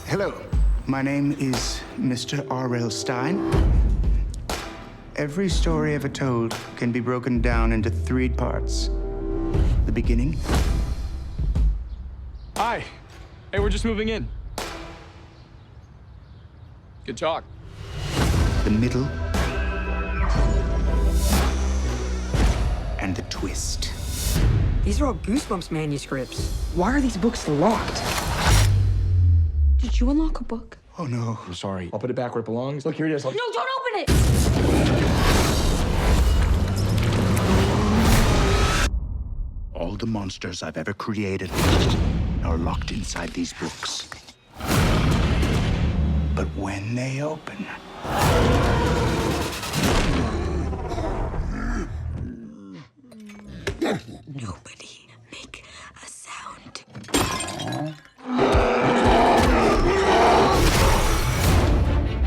Hello, my name is Mr. R.L. Stein. Every story ever told can be broken down into 3 parts. The beginning. Hi. Hey, we're just moving in. Good talk. The middle. And the twist. These are all Goosebumps manuscripts. Why are these books locked? Did you unlock a book? Oh no. I'm sorry. I'll put it back where it belongs. Look, here it is. No, don't open it! All the monsters I've ever created are locked inside these books. But when they open... Nobody make a sound.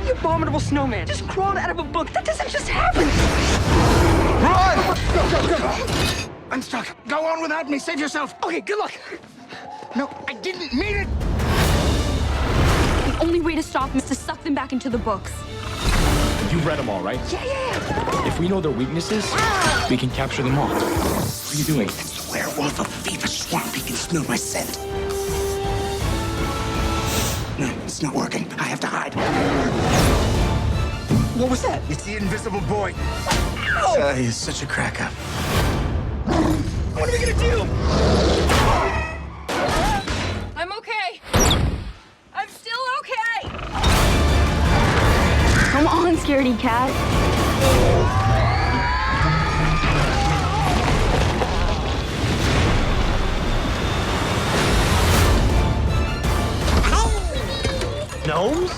The abominable snowman just crawled out of a book. That doesn't just happen. Run! I'm stuck. Go on without me. Save yourself. Okay, good luck. No, I didn't mean it. The only way to stop him is to suck them back into the books. You've read them all, right? Yeah. If we know their weaknesses, we can capture them all. What are you doing? It's a werewolf of Fever Swamp. He can smell my scent. No, it's not working. I have to hide. What was that? It's the invisible boy. He's such a cracker. What are we gonna do? I'm okay. I'm still okay. Come on, scaredy cat. Gnomes?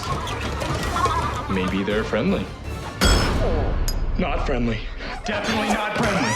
Maybe they're friendly. Not friendly. Definitely not friendly.